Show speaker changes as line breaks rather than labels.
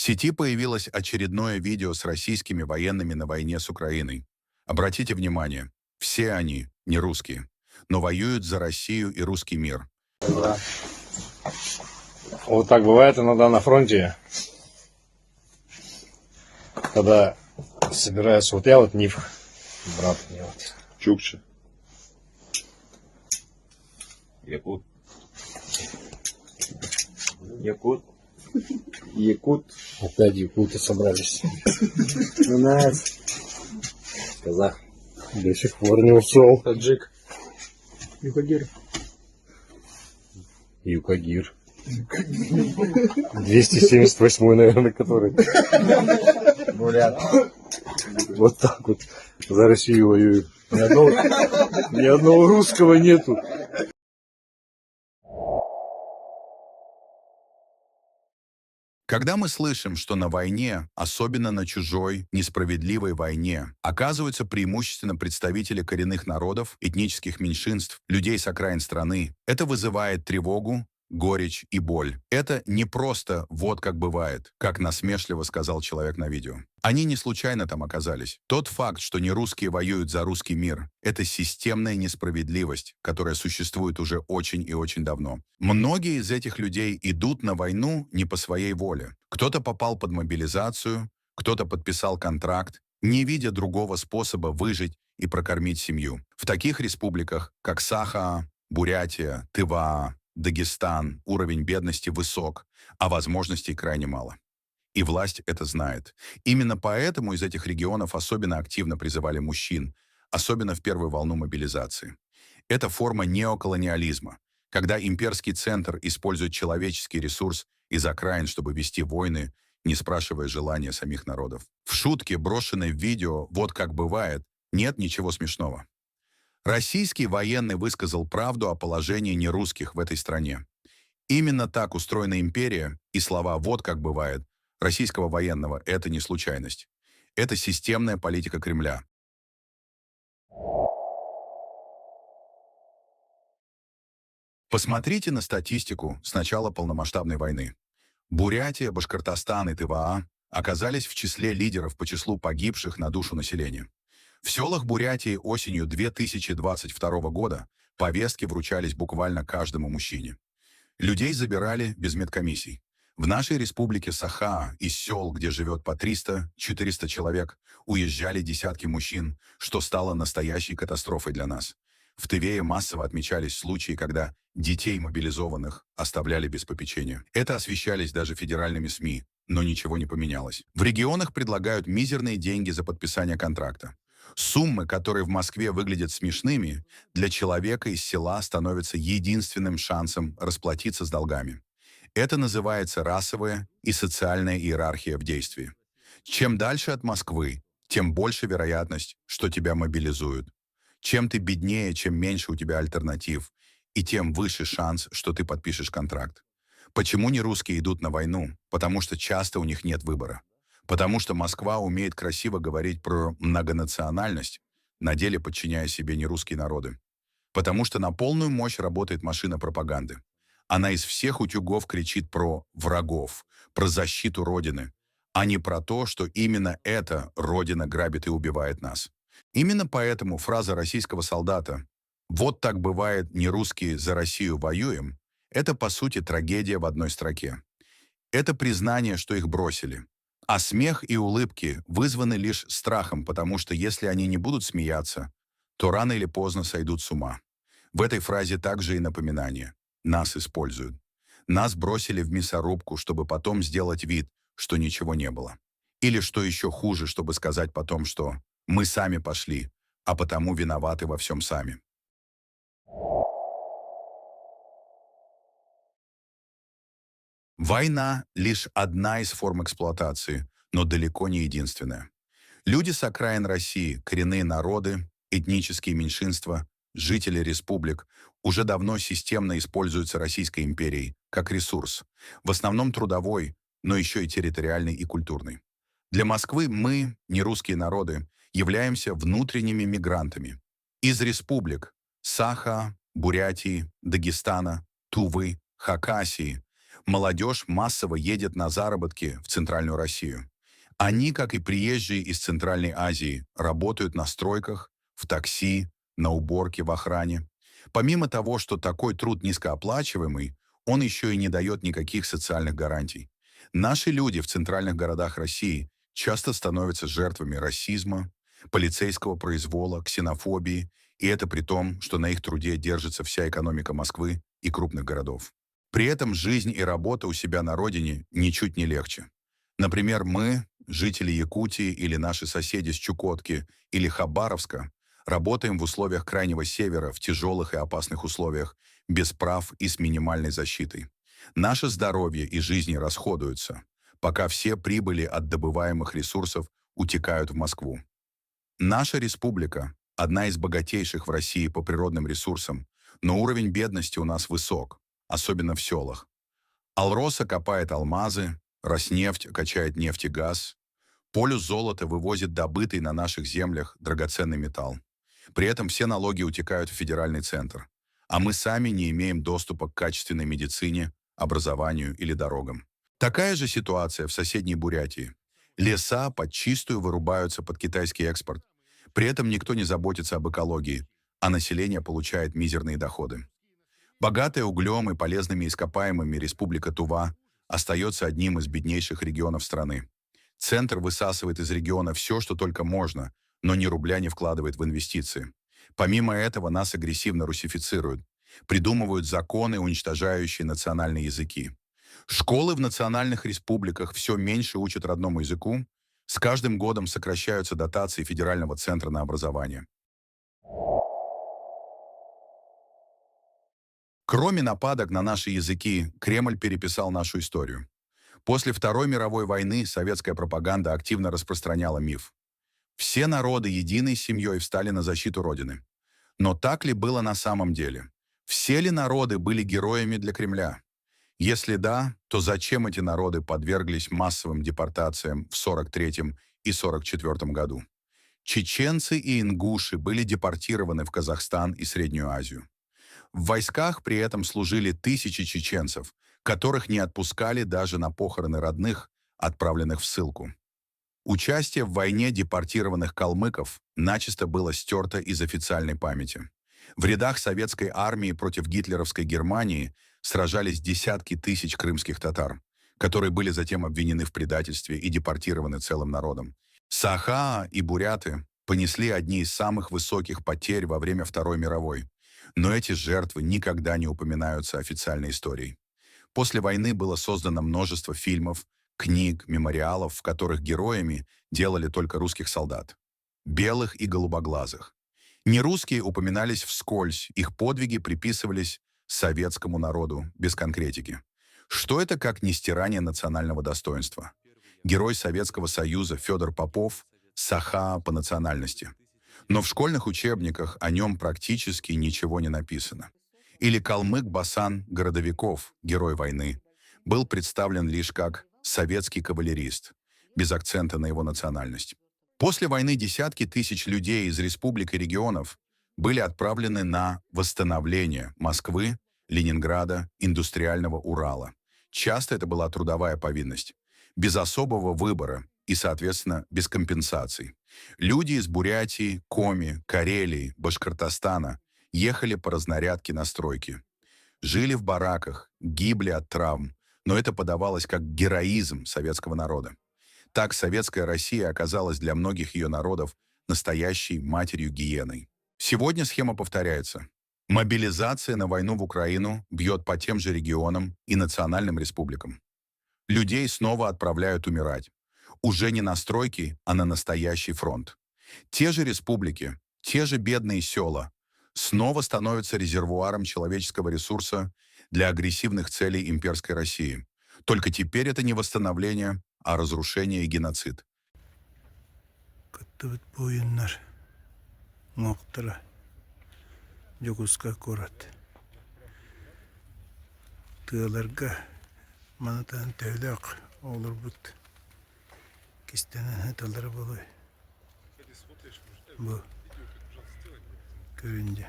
сети появилось очередное видео с российскими военными на войне с Украиной. Обратите внимание, все они не русские, но воюют за Россию и русский мир.
Да. Вот так бывает иногда на фронте, когда собираются. Вот я вот НИФ, брат мне вот.
Чукча.
Якут.
Якут.
Опять якуты собрались. У нас казах до сих пор не ушел.
Таджик.
Юкагир.
Юкагир. 278, наверное, который.
Бурят.
Вот так вот за Россию воюют. Ни одного русского нету.
Когда мы слышим, что на войне, особенно на чужой, несправедливой войне, оказываются преимущественно представители коренных народов, этнических меньшинств, людей с окраин страны, это вызывает тревогу, горечь и боль. Это не просто «вот как бывает», как насмешливо сказал человек на видео. Они не случайно там оказались. Тот факт, что не русские воюют за русский мир, это системная несправедливость, которая существует уже очень и очень давно. Многие из этих людей идут на войну не по своей воле. Кто-то попал под мобилизацию, кто-то подписал контракт, не видя другого способа выжить и прокормить семью. В таких республиках, как Саха, Бурятия, Тыва, Дагестан, уровень бедности высок, а возможностей крайне мало. И власть это знает. Именно поэтому из этих регионов особенно активно призывали мужчин, особенно в первую волну мобилизации. Это форма неоколониализма, когда имперский центр использует человеческий ресурс из окраин, чтобы вести войны, не спрашивая желания самих народов. В шутке, брошенной в видео «вот как бывает», нет ничего смешного. Российский военный высказал правду о положении нерусских в этой стране. Именно так устроена империя, и слова «вот как бывает» российского военного – это не случайность. Это системная политика Кремля. Посмотрите на статистику с начала полномасштабной войны. Бурятия, Башкортостан и Тыва оказались в числе лидеров по числу погибших на душу населения. В селах Бурятии осенью 2022 года повестки вручались буквально каждому мужчине. Людей забирали без медкомиссий. В нашей республике Саха из сел, где живет по 300-400 человек, уезжали десятки мужчин, что стало настоящей катастрофой для нас. В Тыве массово отмечались случаи, когда детей мобилизованных оставляли без попечения. Это освещались даже федеральными СМИ, но ничего не поменялось. В регионах предлагают мизерные деньги за подписание контракта. Суммы, которые в Москве выглядят смешными, для человека из села становятся единственным шансом расплатиться с долгами. Это называется расовая и социальная иерархия в действии. Чем дальше от Москвы, тем больше вероятность, что тебя мобилизуют. Чем ты беднее, чем меньше у тебя альтернатив, и тем выше шанс, что ты подпишешь контракт. Почему не русские идут на войну? Потому что часто у них нет выбора. Потому что Москва умеет красиво говорить про многонациональность, на деле подчиняя себе нерусские народы. Потому что на полную мощь работает машина пропаганды. Она из всех утюгов кричит про врагов, про защиту Родины, а не про то, что именно эта Родина грабит и убивает нас. Именно поэтому фраза российского солдата «вот так бывает, не русские за Россию воюем» — это, по сути, трагедия в одной строке. Это признание, что их бросили. А смех и улыбки вызваны лишь страхом, потому что если они не будут смеяться, то рано или поздно сойдут с ума. В этой фразе также и напоминание. Нас используют. Нас бросили в мясорубку, чтобы потом сделать вид, что ничего не было. Или что еще хуже, чтобы сказать потом, что мы сами пошли, а потому виноваты во всем сами. Война – лишь одна из форм эксплуатации, но далеко не единственная. Люди с окраин России, коренные народы, этнические меньшинства, жители республик уже давно системно используются Российской империей как ресурс, в основном трудовой, но еще и территориальный и культурный. Для Москвы мы, нерусские народы, являемся внутренними мигрантами. Из республик Саха, Бурятии, Дагестана, Тувы, Хакасии Молодежь массово едет на заработки в Центральную Россию. Они, как и приезжие из Центральной Азии, работают на стройках, в такси, на уборке, в охране. Помимо того, что такой труд низкооплачиваемый, он еще и не дает никаких социальных гарантий. Наши люди в центральных городах России часто становятся жертвами расизма, полицейского произвола, ксенофобии, и это при том, что на их труде держится вся экономика Москвы и крупных городов. При этом жизнь и работа у себя на родине ничуть не легче. Например, мы, жители Якутии или наши соседи с Чукотки или Хабаровска, работаем в условиях Крайнего Севера в тяжелых и опасных условиях, без прав и с минимальной защитой. Наше здоровье и жизни расходуются, пока все прибыли от добываемых ресурсов утекают в Москву. Наша республика – одна из богатейших в России по природным ресурсам, но уровень бедности у нас высок, особенно в селах. Алроса копает алмазы, Роснефть качает нефть и газ, Полюс золота вывозит добытый на наших землях драгоценный металл. При этом все налоги утекают в федеральный центр, а мы сами не имеем доступа к качественной медицине, образованию или дорогам. Такая же ситуация в соседней Бурятии. Леса под чистую вырубаются под китайский экспорт. При этом никто не заботится об экологии, а население получает мизерные доходы. Богатая углем и полезными ископаемыми республика Тува остается одним из беднейших регионов страны. Центр высасывает из региона все, что только можно, но ни рубля не вкладывает в инвестиции. Помимо этого нас агрессивно русифицируют, придумывают законы, уничтожающие национальные языки. Школы в национальных республиках все меньше учат родному языку, с каждым годом сокращаются дотации Федерального центра на образование. Кроме нападок на наши языки, Кремль переписал нашу историю. После Второй мировой войны советская пропаганда активно распространяла миф. Все народы единой семьей встали на защиту Родины. Но так ли было на самом деле? Все ли народы были героями для Кремля? Если да, то зачем эти народы подверглись массовым депортациям в 1943 и 1944 году? Чеченцы и ингуши были депортированы в Казахстан и Среднюю Азию. В войсках при этом служили тысячи чеченцев, которых не отпускали даже на похороны родных, отправленных в ссылку. Участие в войне депортированных калмыков начисто было стерто из официальной памяти. В рядах советской армии против гитлеровской Германии сражались десятки тысяч крымских татар, которые были затем обвинены в предательстве и депортированы целым народом. Саха и буряты понесли одни из самых высоких потерь во время Второй мировой, но эти жертвы никогда не упоминаются официальной историей. После войны было создано множество фильмов, книг, мемориалов, в которых героями делали только русских солдат. Белых и голубоглазых. Нерусские упоминались вскользь, их подвиги приписывались советскому народу без конкретики. Что это как не стирание национального достоинства? Герой Советского Союза Федор Попов – Саха по национальности. Но в школьных учебниках о нем практически ничего не написано. Или калмык Басан Городовиков, герой войны, был представлен лишь как советский кавалерист, без акцента на его национальность. После войны десятки тысяч людей из республик и регионов были отправлены на восстановление Москвы, Ленинграда, индустриального Урала. Часто это была трудовая повинность, без особого выбора и, соответственно, без компенсаций. Люди из Бурятии, Коми, Карелии, Башкортостана ехали по разнарядке на стройки. Жили в бараках, гибли от травм, но это подавалось как героизм советского народа. Так советская Россия оказалась для многих ее народов настоящей матерью-гиеной. Сегодня схема повторяется. Мобилизация на войну в Украину бьет по тем же регионам и национальным республикам. Людей снова отправляют умирать. Уже не на стройки, а на настоящий фронт. Те же республики, те же бедные села снова становятся резервуаром человеческого ресурса для агрессивных целей имперской России. Только теперь это не восстановление, а разрушение и геноцид.
Көрінді.